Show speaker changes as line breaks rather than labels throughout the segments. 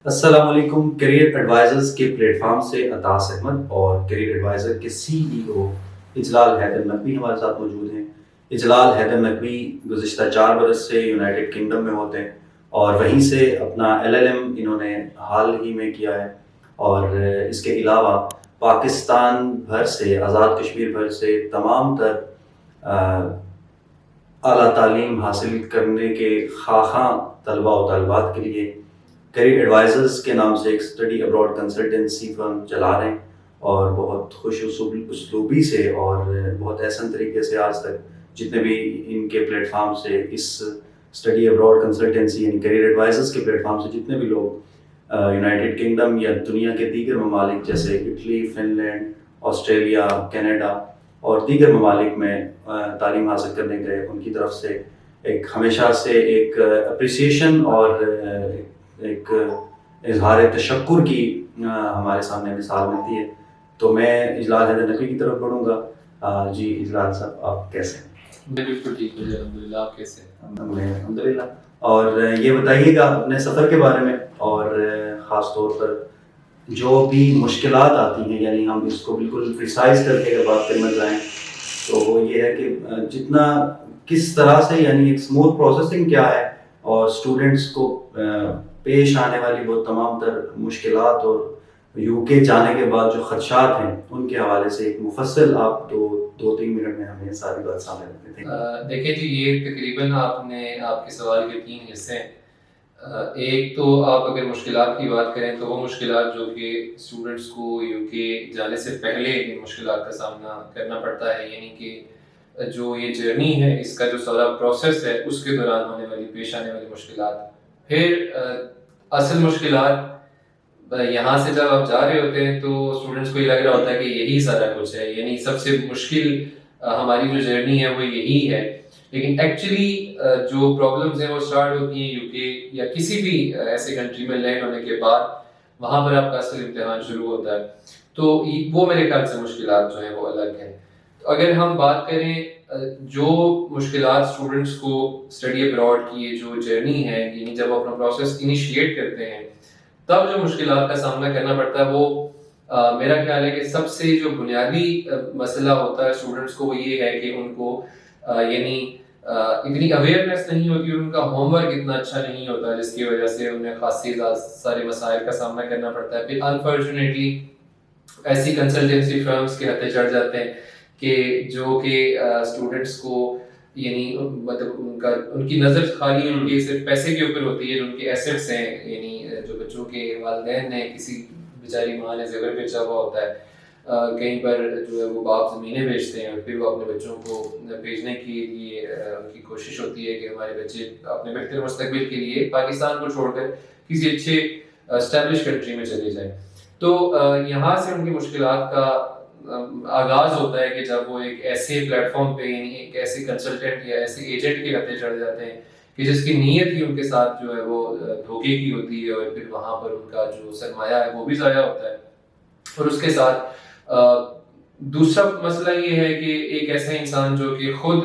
السلام علیکم۔ Career advisers کے پلیٹ فارم سے عطاس احمد اور کیریئر ایڈوائزر کے CEO اجلال حیدر نقوی ہمارے ساتھ موجود ہیں۔ اجلال حیدر نقوی گزشتہ 4 برس سے یونائٹڈ کنگڈم میں ہوتے ہیں اور وہیں سے اپنا LLM انہوں نے حال ہی میں کیا ہے، اور اس کے علاوہ پاکستان بھر سے، آزاد کشمیر بھر سے تمام تر اعلیٰ تعلیم حاصل کرنے کے خواہاں طلباء و طالبات کے لیے کیریئر ایڈوائزرز کے نام سے ایک اسٹڈی ابراڈ کنسلٹنسی فرم چلا رہے ہیں، اور بہت خوش اسلوبی سے اور بہت احسن طریقے سے آج تک جتنے بھی ان کے پلیٹ فارم سے اس اسٹڈی ابراڈ کنسلٹنسی یعنی کیریئر ایڈوائزرز کے پلیٹ فارم سے جتنے بھی لوگ یونائٹڈ کنگڈم یا دنیا کے دیگر ممالک جیسے Italy, Finland, Australia, Canada اور دیگر ممالک میں تعلیم حاصل کرنے گئے، ان کی طرف سے ایک ہمیشہ سے ایک اپریسیشن اور ایک اظہار تشکر کی ہمارے سامنے مثال ملتی ہے۔ تو میں اجلال حیدر نقوی کی طرف بڑھوں گا۔ جی اجلال صاحب، آپ کیسے ہیں؟
میں بالکل ٹھیک ہوں جی، الحمدللہ۔ آپ کیسے ہیں؟
میں الحمدللہ۔ اور یہ بتائیے گا اپنے سفر کے بارے میں، اور خاص طور پر جو بھی مشکلات آتی ہیں، یعنی ہم اس کو بالکل پریسائز کر کے اگر بات کرنا چاہیں تو وہ یہ ہے کہ جتنا کس طرح سے، یعنی ایک اسموتھ پروسیسنگ کیا ہے، اور اسٹوڈنٹس کو پیش آنے والی وہ تمام تر مشکلات اور UK جانے کے بعد جو خدشات ہیں ان کے حوالے سے ایک مفصل آپ 2-3 منٹ میں ہمیں ساری بات سامنے رکھتے تھے۔
دیکھیں جی، یہ تقریباً آپ کے سوال کے 3 حصے ہیں۔ ایک تو آپ اگر مشکلات کی بات کریں تو وہ مشکلات جو کہ اسٹوڈنٹس کو UK جانے سے پہلے ان مشکلات کا سامنا کرنا پڑتا ہے، یعنی کہ جو یہ جرنی ہے، اس کا جو سارا پروسیس ہے، اس کے دوران ہونے والی پیش آنے والی مشکلات۔ پھر اصل مشکلات یہاں سے جب آپ جا رہے ہوتے ہیں تو اسٹوڈنٹس کو یہ لگ رہا ہوتا ہے کہ یہی سارا کچھ ہے، یعنی سب سے مشکل ہماری جو جرنی ہے وہ یہی ہے۔ لیکن ایکچولی جو پرابلمز ہیں وہ سٹارٹ ہوتی ہیں UK یا کسی بھی ایسے کنٹری میں لینڈ ہونے کے بعد، وہاں پر آپ کا اصل امتحان شروع ہوتا ہے۔ تو وہ میرے خیال سے مشکلات جو ہیں وہ الگ ہیں۔ تو اگر ہم بات کریں جو مشکلات اسٹوڈنٹس کو اسٹڈی ابراڈ کی یہ جو جرنی ہے، یعنی جب اپنا پروسیس انیشیٹ کرتے ہیں تب جو مشکلات کا سامنا کرنا پڑتا ہے، وہ میرا خیال ہے کہ سب سے جو بنیادی مسئلہ ہوتا ہے اسٹوڈنٹس کو وہ یہ ہے کہ ان کو یعنی اتنی اویئرنیس نہیں ہوتی، اور ان کا ہوم ورک اتنا اچھا نہیں ہوتا، جس کی وجہ سے انہیں خاصی سارے مسائل کا سامنا کرنا پڑتا ہے۔ پھر انفارچونیٹلی ایسی کنسلٹنسی فرمز کے ہتھے چڑھ جاتے ہیں کہ جو کہ اسٹوڈنٹس کو یعنی مطلب ان کی نظر خالی ان کے صرف پیسے کے اوپر ہوتی ہے، جو ان کے ایسٹس ہیں، یعنی جو بچوں کے والدین نے کسی بیچاری ماں نے زیور بیچا ہوا ہوتا ہے، کہیں پر جو ہے وہ باپ زمینیں بیچتے ہیں، اور پھر وہ اپنے بچوں کو بھیجنے کے لیے ان کی کوشش ہوتی ہے کہ ہمارے بچے اپنے بہتر مستقبل کے لیے پاکستان کو چھوڑ کر کسی اچھے اسٹیبلش کنٹری میں چلے جائیں۔ تو یہاں سے ان کی مشکلات کا آغاز ہوتا ہے کہ جب وہ ایک ایسے پلیٹ فارم پہ، یعنی ایک ایسے کنسلٹنٹ یا ایسے ایجنٹ کے ہتھے چڑھ جاتے ہیں کہ جس کی نیت ہی ان کے ساتھ جو ہے وہ دھوکے کی ہوتی ہے، اور پھر وہاں پر ان کا جو سرمایہ ہے وہ بھی ضائع ہوتا ہے۔ اور اس کے ساتھ دوسرا مسئلہ یہ ہے کہ ایک ایسا انسان جو کہ خود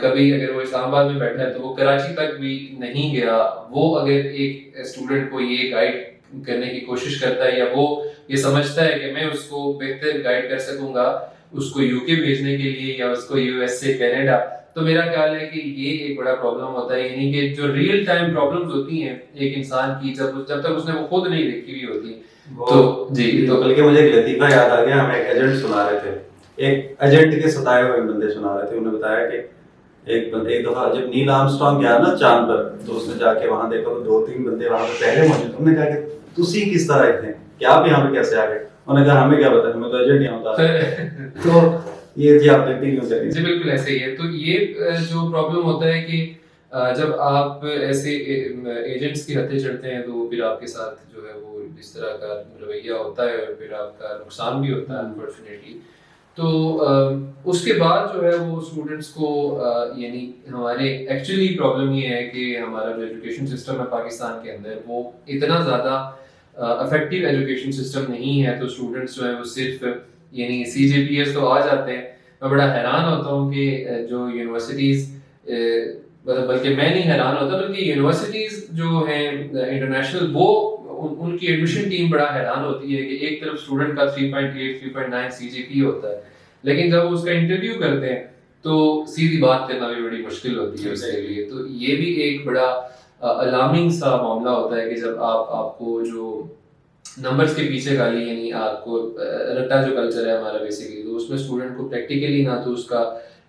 کبھی اگر وہ اسلام آباد میں بیٹھا ہے تو وہ کراچی تک بھی نہیں گیا، وہ اگر ایک اسٹوڈنٹ کو یہ گائیڈ کرنے کی کوشش کرتا ہے، یا وہ یہ سمجھتا ہے کہ میں اس کو بہتر گائیڈ کر سکوں گا اس کو UK بھیجنے کے لیے یا اس کو USA، کینیڈا، تو میرا خیال ہے کہ یہ ایک بڑا پرابلم ہوتا ہے، یعنی کہ جو ریئل ٹائم پرابلمز ہوتی ہیں ایک انسان کی، جب تک اس نے وہ خود نہیں دیکھی ہوئی ہوتی۔
تو جی، تو بلکہ مجھے ایک لطیفہ یاد آ گیا، ہم ایک ایجنٹ سنا رہے تھے، ایک ایجنٹ کے ستائے ہوئے بندے سنا رہے تھے، انہوں نے بتایا کہ ایک دفعہ جب نیل آرمسٹرانگ گیا نا چاند پر، تو اس نے جا کے وہاں دیکھا تو 2-3 بندے وہاں پہ پہلے موجود، انہوں نے کہا کہ تسی کس طرح اتنے کہ آپ یہاں پہ کیسے آ گئے؟ انہوں نے کہا ہمیں کیا پتا، ہمیں تو ایجنٹ یہاں ہوتا۔ تو یہ جی آپ کنٹینیو کریں۔
جی بالکل ایسے ہی ہے۔ تو یہ جو پرابلم ہوتا ہے کہ جب آپ ایسے ایجنٹس کی ہتھے چڑھتے ہیں تو پھر آپ کے ساتھ جو ہے وہ اس طرح کا رویہ ہوتا ہے، اور پھر آپ کا نقصان بھی ہوتا ہے انفارچونیٹلی۔ تو اس کے بعد جو ہے وہ اسٹوڈنٹس کو یعنی ہمارے ایکچولی پرابلم یہ ہے کہ ہمارا جو ایجوکیشن سسٹم ہے پاکستان کے اندر وہ اتنا زیادہ افیکٹو ایجوکیشن سسٹم نہیں ہے، تو اسٹوڈنٹس جو ہے وہ صرف یعنی CGPS تو آ جاتے ہیں۔ میں بڑا حیران ہوتا ہوں کہ جو یونیورسٹیز، بلکہ میں نہیں حیران ہوتا بلکہ یونیورسٹیز جو ہیں انٹرنیشنل، وہ ان کی ایڈمیشن ٹیم بڑا حیران ہوتی ہے کہ ایک طرف اسٹوڈنٹ کا 3.8 3.9 سی جی پی ہوتا ہے، لیکن جب وہ اس کا انٹرویو کرتے ہیں تو سیدھی بات کرنا بھی بڑی مشکل ہوتی ہے اس کے لیے. تو یہ بھی ایک بڑا الارمنگ سا معاملہ ہوتا ہے کہ جب آپ کو جو نمبرز کے پیچھے خالی یعنی آپ کو رٹا جو کلچر ہے ہمارا بیسیکلی، تو اس میں اسٹوڈنٹ کو پریکٹیکلی نہ تو اس کا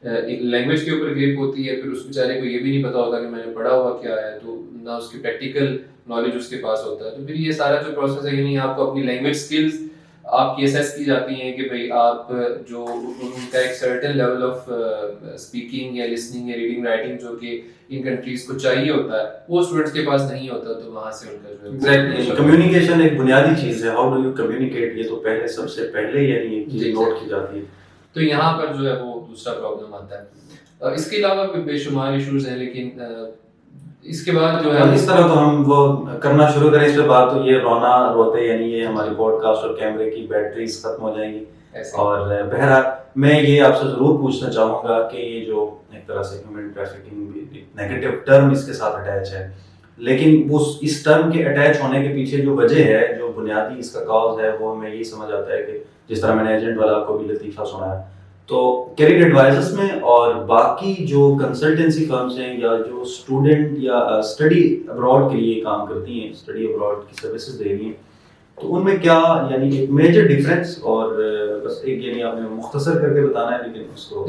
لینگویج کے اوپر گریپ ہوتی ہے، پھر اس بیچارے کو یہ بھی نہیں پتا ہوتا کہ میں نے پڑھا ہوا کیا ہے، تو نہ اس کی پریکٹیکل نالج اس کے پاس ہوتا ہے. تو پھر یہ سارا جو پروسیس ہے یعنی آپ کو اپنی لینگویج اسکلز آپ کی اسیس کی جاتی ہیں کہ بھائی آپ جو ان کا ایک سرٹن لیول آف اسپیکنگ یا لسننگ یا ریڈنگ رائٹنگ جو کہ ان کنٹریز کو چاہیے ہوتا ہے وہ اسٹوڈنٹس کے پاس نہیں ہوتا، تو وہاں سے ان کا جو ہے
کمیونیکیشن ایک بنیادی چیز ہے. ہاؤ ڈو یو کمیونیکیٹ، یہ تو پہلے سب سے پہلے یعنی ایک چیز نوٹ کی جاتی ہے.
تو یہاں پر جو ہے وہ دوسرا پرابلم آتا ہے. اس کے علاوہ بے شمار ایشوز ہیں، لیکن اس کے بعد جو ہے
اس طرح تو ہم وہ کرنا شروع کریں اس پہ بات، تو یہ رونا روتے یعنی یہ ہماری پوڈ کاسٹ اور کیمرے کی بیٹریز ختم ہو جائیں گی. اور بہرحال میں یہ آپ سے ضرور پوچھنا چاہوں گا کہ یہ جو ایک طرح سے ہیومن ٹریفکنگ بھی نیگیٹو ٹرم اس کے ساتھ اٹیچ ہے، لیکن اس ٹرم کے اٹیچ ہونے کے پیچھے جو وجہ ہے، جو بنیادی اس کا کاز ہے، وہ ہمیں یہی سمجھ آتا ہے کہ جس طرح میں نے ایجنٹ والا کو بھی لطیفہ سنایا، تو کیریئر ایڈوائزرز میں اور باقی جو کنسلٹنسی فرمز ہیں یا جو اسٹوڈنٹ یا اسٹڈی ابراڈ کے لیے کام کرتی ہیں، اسٹڈی ابراڈ کی سروسز دے رہی ہیں، تو ان میں کیا یعنی ایک میجر ڈفرینس، اور بس ایک یعنی آپ نے مختصر کر کے بتانا ہے لیکن اس کو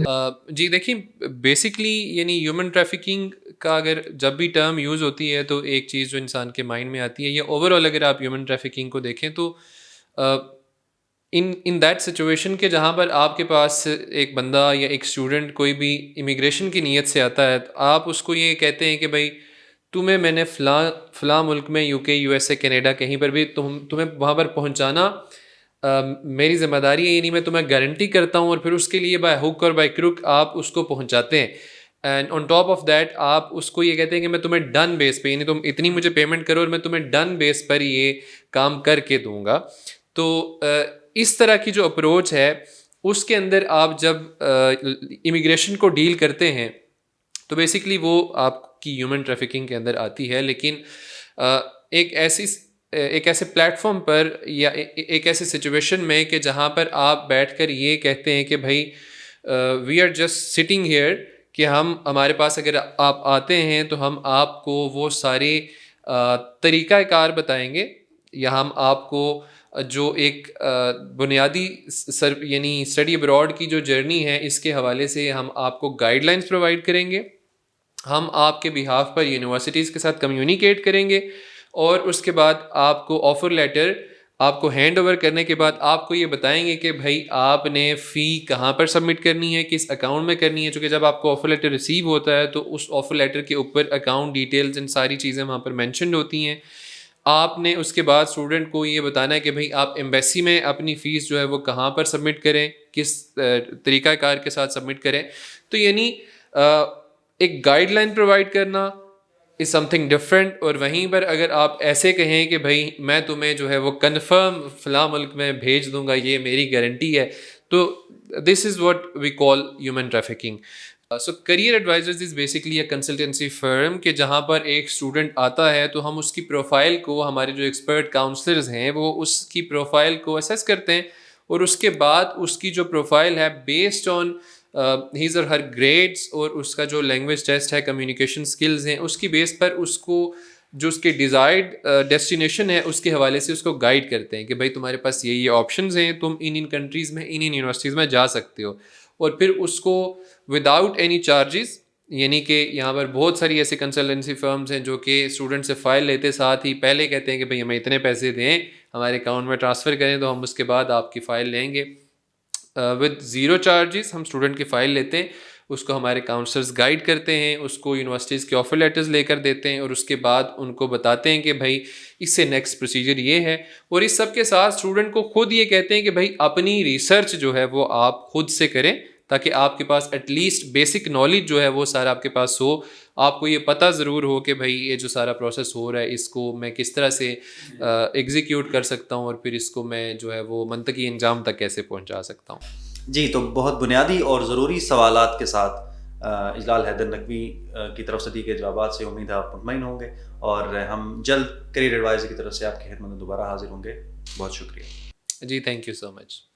جی دیکھیں بیسکلی یعنی ہیومن ٹریفکنگ کا اگر جب بھی ٹرم یوز ہوتی ہے تو ایک چیز جو انسان کے مائنڈ میں آتی ہے، یا اوور آل اگر آپ ہیومن ٹریفکنگ کو دیکھیں تو ان دیٹ سچویشن کہ جہاں پر آپ کے پاس ایک بندہ یا ایک اسٹوڈنٹ کوئی بھی امیگریشن کی نیت سے آتا ہے، تو آپ اس کو یہ کہتے ہیں کہ بھائی تمہیں میں نے فلاں ملک میں UK USA کینیڈا کہیں پر بھی تمہیں وہاں پر پہنچانا میری ذمہ داری ہے، یعنی میں تمہیں گارنٹی کرتا ہوں، اور پھر اس کے لیے بائی ہک اور بائی کروک آپ اس کو پہنچاتے ہیں. And on top of that آپ اس کو یہ کہتے ہیں کہ میں تمہیں ڈن بیس پہ، یعنی تم اتنی مجھے پیمنٹ کرو اور میں تمہیں ڈن بیس پر یہ کام کر کے دوں گا. تو اس طرح کی جو اپروچ ہے اس کے اندر آپ جب امیگریشن کو ڈیل کرتے ہیں تو بیسکلی وہ آپ کی ہیومن ٹریفکنگ کے اندر آتی ہے. لیکن ایک ایسے پلیٹ فارم پر یا ایک ایسی سچویشن میں کہ جہاں پر آپ بیٹھ کر یہ کہتے ہیں کہ بھائی we are just sitting here, کہ ہمارے پاس اگر آپ آتے ہیں تو ہم آپ کو وہ سارے طریقہ کار بتائیں گے، یا ہم آپ کو جو ایک بنیادی یعنی اسٹڈی ابراڈ کی جو جرنی ہے اس کے حوالے سے ہم آپ کو گائیڈ لائنس پرووائڈ کریں گے، ہم آپ کے بہاف پر یونیورسٹیز کے ساتھ کمیونیکیٹ کریں گے، اور اس کے بعد آپ کو آفر لیٹر آپ کو ہینڈ اوور کرنے کے بعد آپ کو یہ بتائیں گے کہ بھائی آپ نے فی کہاں پر سبمٹ کرنی ہے، کس اکاؤنٹ میں کرنی ہے. چونکہ جب آپ کو آفر لیٹر ریسیو ہوتا ہے تو اس آفر لیٹر کے اوپر اکاؤنٹ ڈیٹیلز ان ساری چیزیں وہاں پر مینشنڈ ہوتی ہیں. آپ نے اس کے بعد اسٹوڈنٹ کو یہ بتانا ہے کہ بھائی آپ ایمبیسی میں اپنی فیس جو ہے وہ کہاں پر سبمٹ کریں، کس طریقہ کار کے ساتھ سبمٹ کریں. تو یعنی ایک گائیڈ لائن پرووائڈ کرنا از سم تھنگ ڈفرینٹ. اور وہیں پر اگر آپ ایسے کہیں کہ بھائی میں تمہیں جو ہے وہ کنفرم فلاں ملک میں بھیج دوں گا، یہ میری گارنٹی ہے، تو this is what we call human trafficking. So career advisors is basically a consultancy firm کہ جہاں پر ایک اسٹوڈنٹ آتا ہے تو ہم اس کی پروفائل کو، ہمارے جو ایکسپرٹ کاؤنسلرز ہیں وہ اس کی پروفائل کو اسیس کرتے ہیں، اور اس کے بعد اس کی جو پروفائل ہے بیسڈ آن ہیز اور ہر گریڈس اور اس کا جو لینگویج ٹیسٹ ہے، کمیونیکیشن سکلز ہیں، اس کی بیس پر اس کو جو اس کے ڈیزائرڈ ڈیسٹینیشن ہے اس کے حوالے سے اس کو گائیڈ کرتے ہیں کہ بھائی تمہارے پاس یہ آپشنز ہیں، تم ان کنٹریز میں ان یونیورسٹیز میں جا سکتے ہو. اور پھر اس کو وداؤٹ اینی چارجز، یعنی کہ یہاں پر بہت ساری ایسی کنسلٹنسی فرمز ہیں جو کہ اسٹوڈنٹ سے فائل لیتے ساتھ ہی پہلے کہتے ہیں کہ بھائی ہمیں اتنے پیسے دیں، ہمارے اکاؤنٹ میں ٹرانسفر کریں تو ہم اس کے بعد آپ کی فائل لیں گے. ود زیرو چارجز ہم اسٹوڈنٹ کی فائل لیتے ہیں، اس کو ہمارے کاؤنسلرز گائیڈ کرتے ہیں، اس کو یونیورسٹیز کے آفر لیٹرز لے کر دیتے ہیں، اور اس کے بعد ان کو بتاتے ہیں کہ بھائی اس سے نیکسٹ پروسیجر یہ ہے. اور اس سب کے ساتھ اسٹوڈنٹ کو خود یہ کہتے ہیں کہ بھائی اپنی ریسرچ جو ہے وہ آپ خود سے کریں، تاکہ آپ کے پاس ایٹ لیسٹ بیسک نالج جو ہے وہ سارا آپ کے پاس ہو. آپ کو یہ پتہ ضرور ہو کہ بھائی یہ جو سارا پروسیس ہو رہا ہے اس کو میں کس طرح سے ایگزیکیوٹ کر سکتا ہوں، اور پھر اس کو میں جو ہے وہ منطقی انجام تک کیسے پہنچا سکتا ہوں.
جی، تو بہت بنیادی اور ضروری سوالات کے ساتھ اجلال حیدر نقوی کی طرف سے دی گئے جوابات سے امید ہے آپ مطمئن ہوں گے. اور ہم جلد کریئر ایڈوائزر کی طرف سے آپ کی خدمت میں دوبارہ حاضر ہوں گے. بہت شکریہ.
جی تھینک یو سو مچ.